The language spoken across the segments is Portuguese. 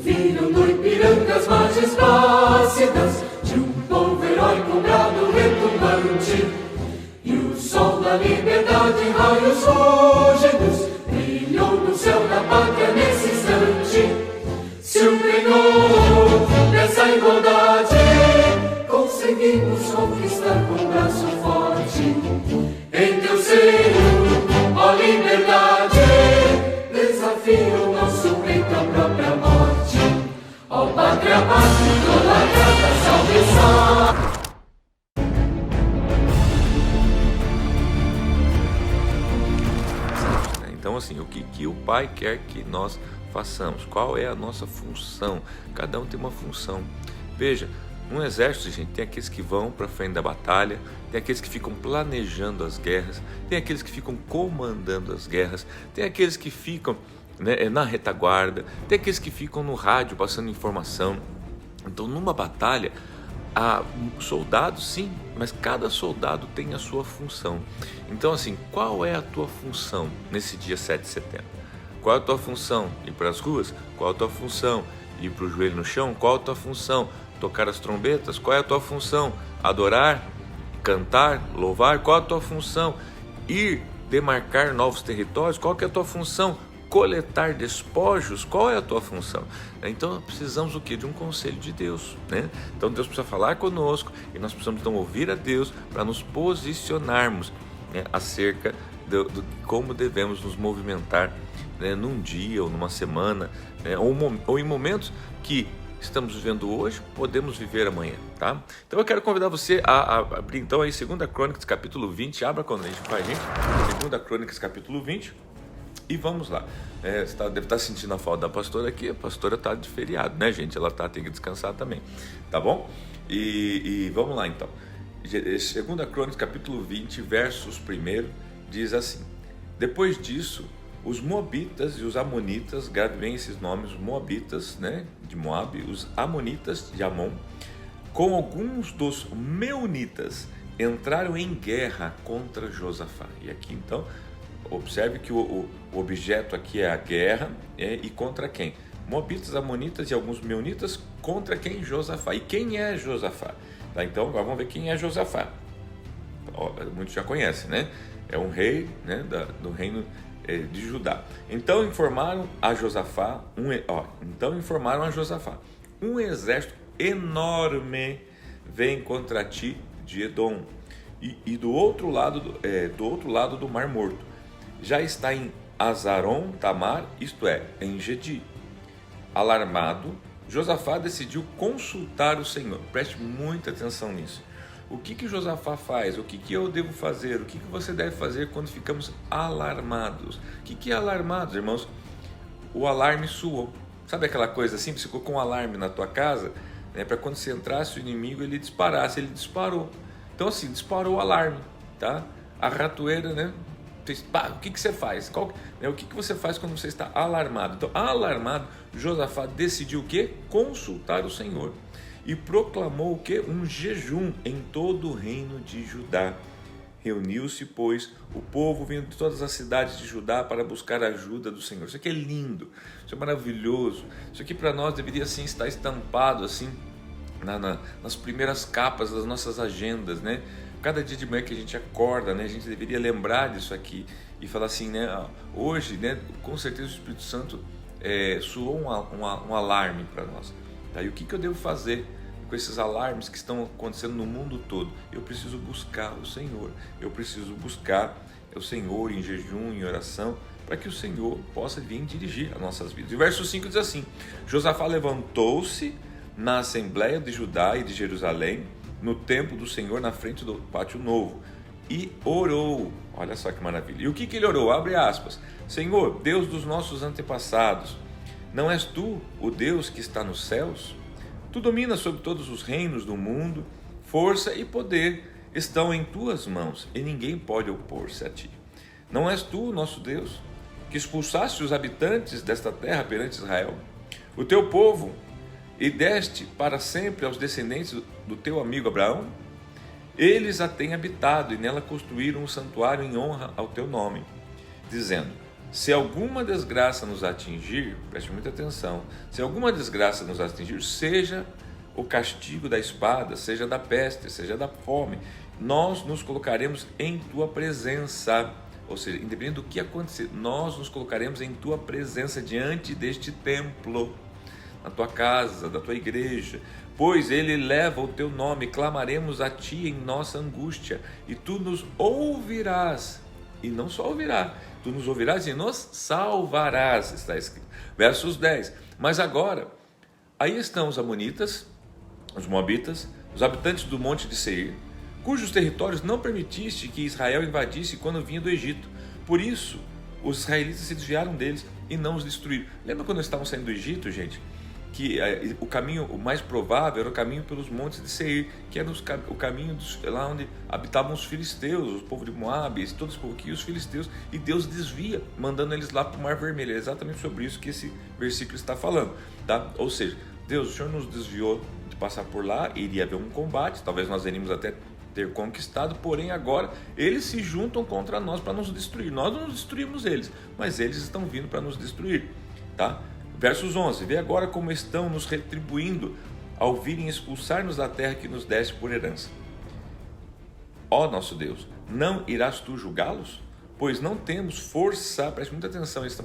viram no Ipiranga as margens plácidas de um povo heróico, brado, retumbante. E o sol da liberdade em raios fúlgidos brilhou no céu da pátria nesse instante. Se o penhor dessa igualdade conseguimos conquistar com o braço forte, em teu seio, ó liberdade, desafio o nosso peito à própria morte. Ó pátria, pátria, idolatrada, salve, salve. Então, assim, o que o Pai quer que nós façamos? Qual é a nossa função? Cada um tem uma função. Veja, no exército, gente, tem aqueles que vão para frente da batalha, tem aqueles que ficam planejando as guerras, tem aqueles que ficam comandando as guerras, tem aqueles que ficam, né, na retaguarda, tem aqueles que ficam no rádio passando informação. Então, numa batalha, há soldados, sim, mas cada soldado tem a sua função. Então, assim, qual é a tua função nesse dia 7 de setembro? Qual é a tua função? Ir para as ruas? Qual é a tua função? Ir para o joelho no chão? Qual é a tua função? Tocar as trombetas? Qual é a tua função? Adorar? Cantar? Louvar? Qual é a tua função? Ir demarcar novos territórios? Qual que é a tua função? Coletar despojos? Qual é a tua função? Então precisamos o quê? De um conselho de Deus, né? Então Deus precisa falar conosco e nós precisamos então ouvir a Deus para nos posicionarmos, né, acerca de como devemos nos movimentar, né, num dia ou numa semana, né, ou em momentos que estamos vivendo hoje, podemos viver amanhã, tá? Então eu quero convidar você a abrir então aí 2 Crônicas capítulo 20, abra com a gente, 2 Crônicas capítulo 20, e vamos lá. Você deve estar sentindo a falta da pastora aqui, a pastora está de feriado, né, gente? Ela tem que descansar também, tá bom? E vamos lá então. 2 Crônicas capítulo 20, versos 1, diz assim: depois disso, os Moabitas e os Amonitas, grave bem esses nomes, os Moabitas, né, de Moabe, os Amonitas de Amon, com alguns dos Meunitas, entraram em guerra contra Josafá. E aqui então, observe que o objeto aqui é a guerra, e contra quem? Moabitas, Amonitas e alguns Meunitas, contra quem? Josafá. E quem é Josafá? Tá, então agora vamos ver quem é Josafá. Muitos já conhecem, né? É um rei, né, do reino de Judá. Então informaram a Josafá, um exército enorme vem contra ti de Edom, e do outro lado do Mar Morto, já está em Azaron Tamar, isto é, em Gedi. Alarmado, Josafá decidiu consultar o Senhor. Preste muita atenção nisso. O que Josafá faz? O que eu devo fazer? O que você deve fazer quando ficamos alarmados? O que é alarmados, irmãos? O alarme soou. Sabe aquela coisa assim? Você ficou com um alarme na tua casa, né, para quando você entrasse o inimigo ele disparasse. Ele disparou. Então assim, disparou o alarme, tá? A ratoeira, né? O que você faz? O que você faz quando você está alarmado? Então, alarmado, Josafá decidiu o quê? Consultar o Senhor. E proclamou o quê? Um jejum em todo o reino de Judá. Reuniu-se, pois, o povo vindo de todas as cidades de Judá para buscar a ajuda do Senhor. Isso aqui é lindo, isso é maravilhoso. Isso aqui para nós deveria assim estar estampado assim nas primeiras capas das nossas agendas, né? Cada dia de manhã que a gente acorda, né, a gente deveria lembrar disso aqui e falar assim, né? Hoje, né, com certeza o Espírito Santo soou um alarme para nós. Tá? E o que eu devo fazer com esses alarmes que estão acontecendo no mundo todo? Eu preciso buscar o Senhor. Eu preciso buscar o Senhor em jejum, em oração, para que o Senhor possa vir dirigir as nossas vidas. E o verso 5 diz assim: Josafá levantou-se na Assembleia de Judá e de Jerusalém, no templo do Senhor, na frente do pátio novo, e orou. Olha só que maravilha. E o que ele orou? Abre aspas. Senhor, Deus dos nossos antepassados, não és tu o Deus que está nos céus? Tu dominas sobre todos os reinos do mundo, força e poder estão em tuas mãos, e ninguém pode opor-se a ti. Não és tu, nosso Deus, que expulsaste os habitantes desta terra perante Israel, o teu povo, e deste para sempre aos descendentes do teu amigo Abraão? Eles a têm habitado e nela construíram um santuário em honra ao teu nome, dizendo: Se alguma desgraça nos atingir, preste muita atenção, se alguma desgraça nos atingir, seja o castigo da espada, seja da peste, seja da fome, nós nos colocaremos em tua presença. Ou seja, independente do que acontecer, nós nos colocaremos em tua presença diante deste templo, na tua casa, da tua igreja, pois ele leva o teu nome, clamaremos a ti em nossa angústia, e tu nos ouvirás, e não só ouvirás, tu nos ouvirás e nos salvarás, está escrito. Versos 10, mas agora, aí estão os amonitas, os moabitas, os habitantes do monte de Seir, cujos territórios não permitiste que Israel invadisse quando vinha do Egito. Por isso, os israelitas se desviaram deles e não os destruíram. Lembra quando eles estavam saindo do Egito, gente? Que o caminho o mais provável era o caminho pelos montes de Seir, que era o caminho lá onde habitavam os filisteus, o povo de Moabe, todos os povos aqui, os filisteus, e Deus desvia, mandando eles lá para o Mar Vermelho. É exatamente sobre isso que esse versículo está falando, tá? Ou seja, Deus, o Senhor nos desviou de passar por lá, iria haver um combate, talvez nós iríamos até ter conquistado, porém agora eles se juntam contra nós para nos destruir. Nós não destruímos eles, mas eles estão vindo para nos destruir, tá? Versos 11, vê agora como estão nos retribuindo ao virem expulsar-nos da terra que nos deste por herança. Ó nosso Deus, não irás tu julgá-los? Pois não temos força, preste muita atenção, eles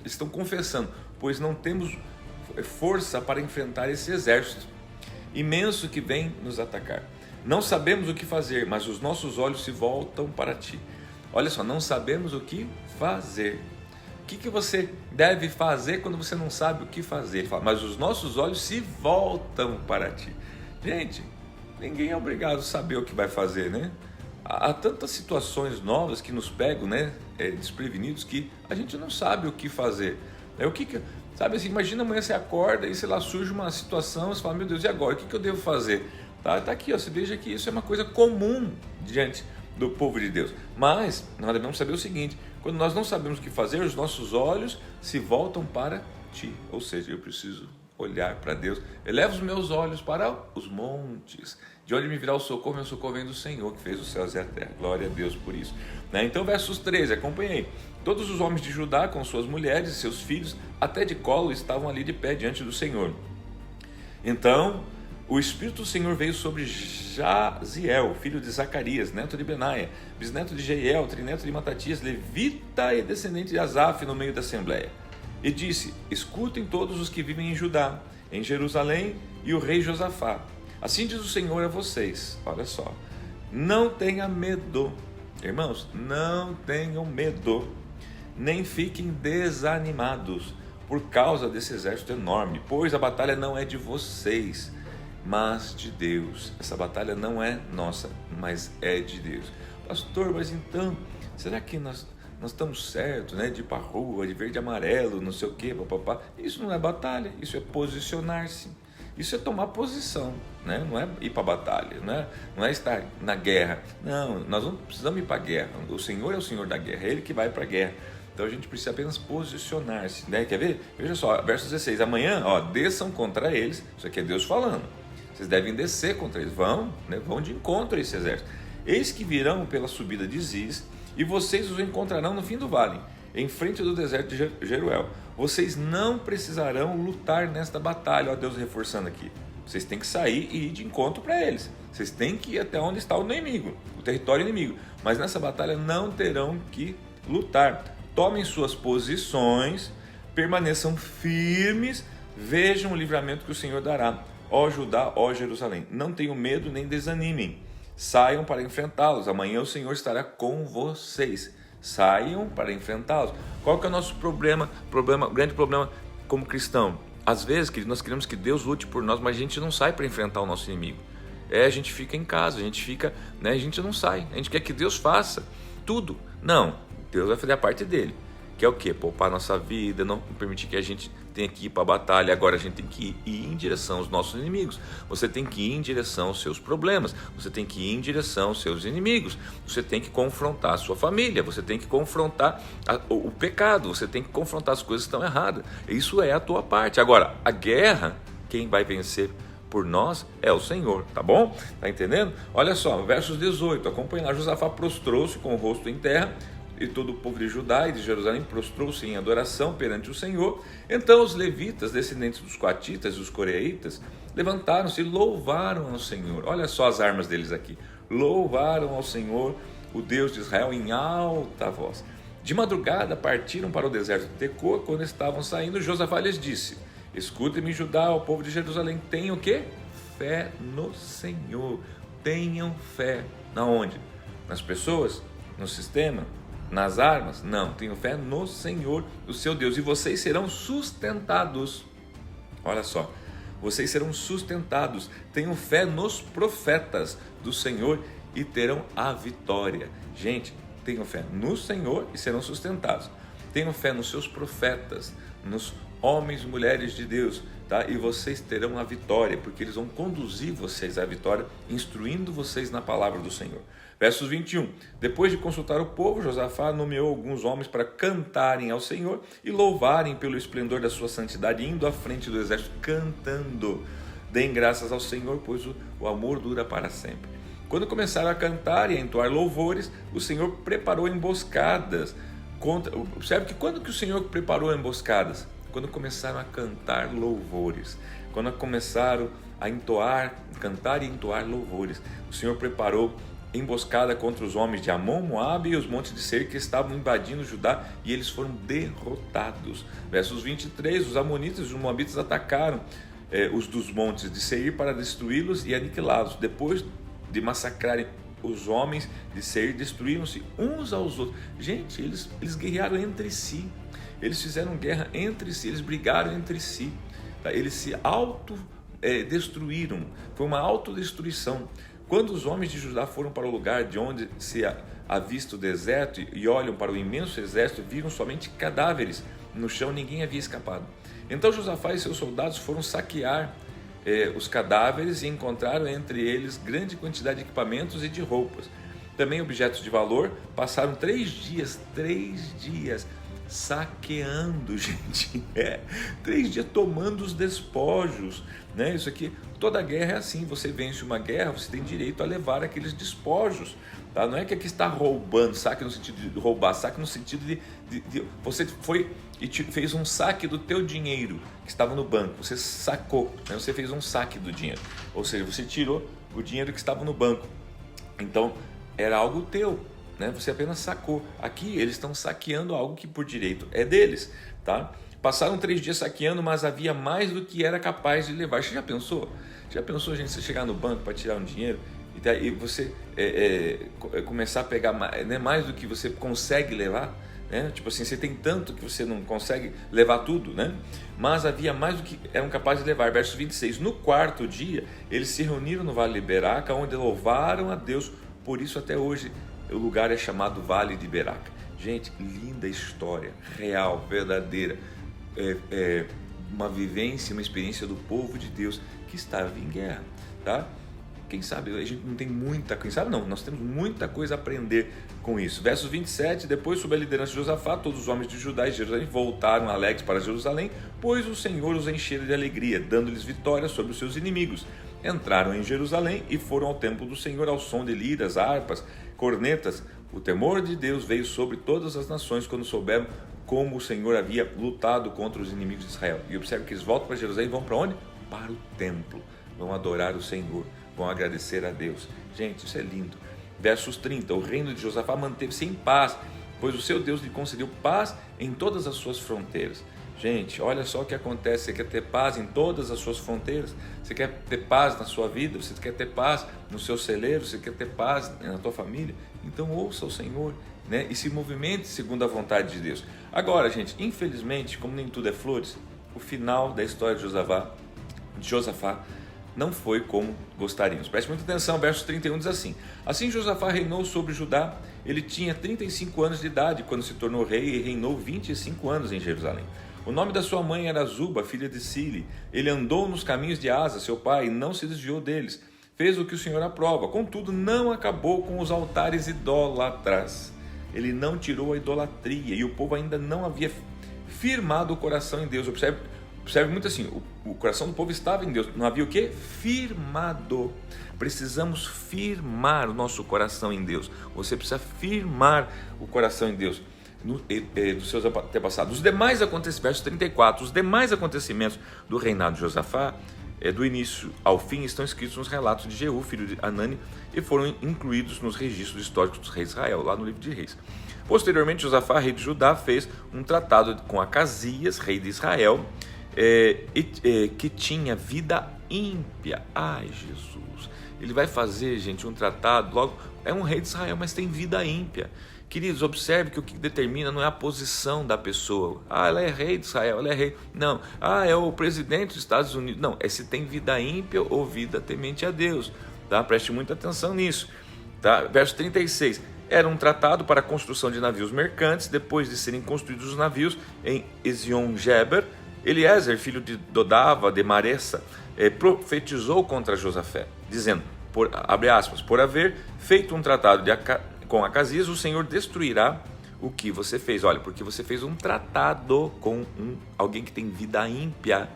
estão confessando, pois não temos força para enfrentar esse exército imenso que vem nos atacar. Não sabemos o que fazer, mas os nossos olhos se voltam para ti. Olha só, não sabemos o que fazer. O que você deve fazer quando você não sabe o que fazer? Ele fala, mas os nossos olhos se voltam para ti. Gente, ninguém é obrigado a saber o que vai fazer, né? Há tantas situações novas que nos pegam, né, desprevenidos, que a gente não sabe o que fazer. Sabe assim, imagina amanhã você acorda e, sei lá, surge uma situação, você fala, meu Deus, e agora? O que eu devo fazer? Tá aqui, ó, você veja que isso é uma coisa comum diante do povo de Deus. Mas nós devemos saber o seguinte, quando nós não sabemos o que fazer, os nossos olhos se voltam para ti. Ou seja, eu preciso olhar para Deus. Eleva os meus olhos para os montes. De onde me virá o socorro? Meu socorro vem do Senhor, que fez os céus e a terra. Glória a Deus por isso. Então, versos 13, acompanhei. Todos os homens de Judá, com suas mulheres e seus filhos, até de colo, estavam ali de pé diante do Senhor. Então, o Espírito do Senhor veio sobre Jaziel, filho de Zacarias, neto de Benaia, bisneto de Jeiel, trineto de Matatias, levita e descendente de Asaf, no meio da assembleia. E disse, escutem todos os que vivem em Judá, em Jerusalém, e o rei Josafá. Assim diz o Senhor a vocês, olha só, não tenha medo, irmãos, não tenham medo, nem fiquem desanimados por causa desse exército enorme, pois a batalha não é de vocês, mas de Deus. Essa batalha não é nossa, mas é de Deus. Pastor, mas então, será que nós estamos certos, né, de ir para a rua, de verde e amarelo, não sei o que, papapá? Isso não é batalha, isso é posicionar-se. Isso é tomar posição, né? Não é ir para a batalha, não é estar na guerra. Não, nós não precisamos ir para a guerra. O Senhor é o Senhor da guerra, é Ele que vai para a guerra. Então a gente precisa apenas posicionar-se, né? Quer ver? Veja só, verso 16, amanhã, ó, desçam contra eles, isso aqui é Deus falando. Vocês devem descer contra eles, vão de encontro a esse exército. Eis que virão pela subida de Ziz, e vocês os encontrarão no fim do vale, em frente do deserto de Jeruel. Vocês não precisarão lutar nesta batalha, ó Deus reforçando aqui. Vocês têm que sair e ir de encontro para eles. Vocês têm que ir até onde está o inimigo, o território inimigo. Mas nessa batalha não terão que lutar. Tomem suas posições, permaneçam firmes, vejam o livramento que o Senhor dará. Ó Judá, ó Jerusalém, não tenham medo nem desanimem. Saiam para enfrentá-los. Amanhã o Senhor estará com vocês. Saiam para enfrentá-los. Qual que é o nosso problema, grande problema como cristão? Às vezes, querido, nós queremos que Deus lute por nós, mas a gente não sai para enfrentar o nosso inimigo. A gente fica em casa, a gente não sai. A gente quer que Deus faça tudo. Não, Deus vai fazer a parte dele. Que é o quê? Poupar nossa vida, não permitir que a gente tenha que ir para a batalha. Agora a gente tem que ir em direção aos nossos inimigos. Você tem que ir em direção aos seus problemas. Você tem que ir em direção aos seus inimigos. Você tem que confrontar a sua família. Você tem que confrontar o pecado. Você tem que confrontar as coisas que estão erradas. Isso é a tua parte. Agora, a guerra, quem vai vencer por nós é o Senhor, tá bom? Tá entendendo? Olha só, versos 18, acompanha lá. Josafá prostrou-se com o rosto em terra, e todo o povo de Judá e de Jerusalém prostrou-se em adoração perante o Senhor. Então os levitas, descendentes dos coatitas e dos coreaitas, levantaram-se e louvaram ao Senhor. Olha só as armas deles aqui. Louvaram ao Senhor, o Deus de Israel, em alta voz. De madrugada partiram para o deserto de Tecoa. Quando estavam saindo, Josafá lhes disse: escutem-me, Judá, ao povo de Jerusalém, tenham o quê? Fé no Senhor. Tenham fé. Na onde? Nas pessoas? No sistema? Nas armas? Não, tenham fé no Senhor, o seu Deus, e vocês serão sustentados. Olha só, vocês serão sustentados. Tenham fé nos profetas do Senhor e terão a vitória. Gente, tenham fé no Senhor e serão sustentados. Tenham fé nos seus profetas, nos homens e mulheres de Deus, tá? E vocês terão a vitória, porque eles vão conduzir vocês à vitória, instruindo vocês na palavra do Senhor. Versos 21. Depois de consultar o povo, Josafá nomeou alguns homens para cantarem ao Senhor e louvarem pelo esplendor da sua santidade, indo à frente do exército cantando: deem graças ao Senhor, pois o amor dura para sempre. Quando começaram a cantar e a entoar louvores, o Senhor preparou emboscadas. Observe que quando que o Senhor preparou emboscadas? Quando começaram a cantar louvores. Quando começaram a cantar e entoar louvores. O Senhor preparou emboscada contra os homens de Amon, Moabe e os montes de Seir que estavam invadindo Judá, e eles foram derrotados. Versos 23, os amonitas e os moabitas atacaram os dos montes de Seir para destruí-los e aniquilá-los. Depois de massacrarem os homens de Seir, destruíram-se uns aos outros. Gente, eles guerrearam entre si, eles fizeram guerra entre si, eles brigaram entre si, tá? Eles se autodestruíram, foi uma autodestruição. Quando os homens de Judá foram para o lugar de onde se avista o deserto e olham para o imenso exército, viram somente cadáveres no chão, ninguém havia escapado. Então Josafá e seus soldados foram saquear os cadáveres e encontraram entre eles grande quantidade de equipamentos e de roupas, também objetos de valor. Passaram 3 dias saqueando, gente, 3 dias tomando os despojos, né? Isso aqui, toda guerra é assim, você vence uma guerra, você tem direito a levar aqueles despojos, tá? Não é que aqui está roubando, saque no sentido de roubar, saque no sentido de você foi e fez um saque do teu dinheiro que estava no banco, você sacou, né? Você fez um saque do dinheiro, ou seja, você tirou o dinheiro que estava no banco, então era algo teu, né? Você apenas sacou. Aqui eles estão saqueando algo que por direito é deles, tá? Passaram 3 dias saqueando, mas havia mais do que era capaz de levar. Você já pensou? Gente, você chegar no banco para tirar um dinheiro e você começar a pegar mais do que você consegue levar, né? Tipo assim, você tem tanto que você não consegue levar tudo, né? Mas havia mais do que eram capazes de levar. Verso 26. No 4º dia, eles se reuniram no Vale de Beraca, onde louvaram a Deus. Por isso até hoje o lugar é chamado Vale de Beraca. Gente, linda história, real, verdadeira, uma vivência, uma experiência do povo de Deus que estava em guerra, tá? Quem sabe, a gente não tem muita, nós temos muita coisa a aprender com isso. Versos 27, depois sob a liderança de Josafá, todos os homens de Judá e Jerusalém voltaram alegres para Jerusalém, pois o Senhor os enchera de alegria, dando-lhes vitória sobre os seus inimigos. Entraram em Jerusalém e foram ao templo do Senhor ao som de liras, harpas, cornetas. O temor de Deus veio sobre todas as nações quando souberam como o Senhor havia lutado contra os inimigos de Israel. E observe que eles voltam para Jerusalém e vão para onde? Para o templo. Vão adorar o Senhor, vão agradecer a Deus. Gente, isso é lindo. Versos 30, o reino de Josafá manteve-se em paz, pois o seu Deus lhe concedeu paz em todas as suas fronteiras. Gente, olha só o que acontece. Você quer ter paz em todas as suas fronteiras? Você quer ter paz na sua vida? Você quer ter paz no seu celeiro? Você quer ter paz na tua família? Então ouça o Senhor, né? E se movimente segundo a vontade de Deus. Agora, gente, infelizmente, como nem tudo é flores, o final da história de Josafá não foi como gostaríamos. Preste muita atenção, verso 31 diz assim: assim Josafá reinou sobre Judá. Ele tinha 35 anos de idade quando se tornou rei e reinou 25 anos em Jerusalém. O nome da sua mãe era Zuba, filha de Sili. Ele andou nos caminhos de Asa, seu pai, e não se desviou deles. Fez o que o Senhor aprova. Contudo, não acabou com os altares idólatras. Ele não tirou a idolatria, e o povo ainda não havia firmado o coração em Deus. Observe Observe muito assim, o coração do povo estava em Deus, não havia o quê? Firmado. Precisamos firmar o nosso coração em Deus. Você precisa firmar o coração em Deus, dos seus antepassados. Os demais acontecimentos, verso 34, os demais acontecimentos do reinado de Josafá, do início ao fim, estão escritos nos relatos de Jeú, filho de Anani, e foram incluídos nos registros históricos dos reis de Israel, lá no livro de Reis. Posteriormente, Josafá, rei de Judá, fez um tratado com Acasias, rei de Israel, que tinha vida ímpia. Ai, Jesus! Ele vai fazer, gente, um tratado, logo, é um rei de Israel, mas tem vida ímpia. Queridos, observe que o que determina não é a posição da pessoa. Ah, ela é rei de Israel, ela é rei. Não. Ah, é o presidente dos Estados Unidos. Não, é se tem vida ímpia ou vida temente a Deus. Tá? Preste muita atenção nisso. Tá? Verso 36. Era um tratado para a construção de navios mercantes. Depois de serem construídos os navios em Ezion-Geber, Eliezer, filho de Dodava, de Maressa, profetizou contra Josafé, dizendo, abre aspas, por haver feito um tratado com Acasias, o Senhor destruirá o que você fez. Olha, porque você fez um tratado com alguém que tem vida ímpia.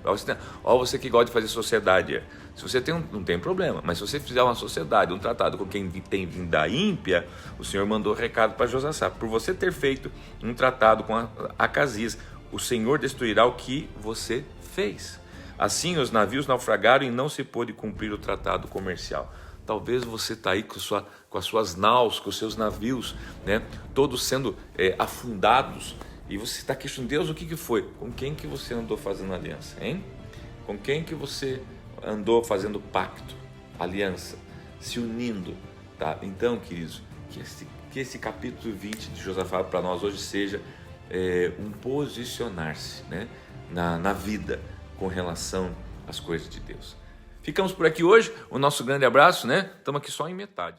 Olha, você que gosta de fazer sociedade. Se você não tem problema, mas se você fizer uma sociedade, um tratado com quem tem vida ímpia, o Senhor mandou recado para Josafá. Por você ter feito um tratado com Acasias, o Senhor destruirá o que você fez. Assim, os navios naufragaram e não se pôde cumprir o tratado comercial. Talvez você está aí com as suas naus, com os seus navios, né, todos sendo afundados, e você está questionando, Deus, o que foi? Com quem que você andou fazendo aliança, hein? Com quem que você andou fazendo pacto, aliança, se unindo, tá? Então, queridos, que esse capítulo 20 de Josafá para nós hoje seja um posicionar-se, né, na vida com relação às coisas de Deus. Ficamos por aqui hoje, o nosso grande abraço, né? Estamos aqui só em metade.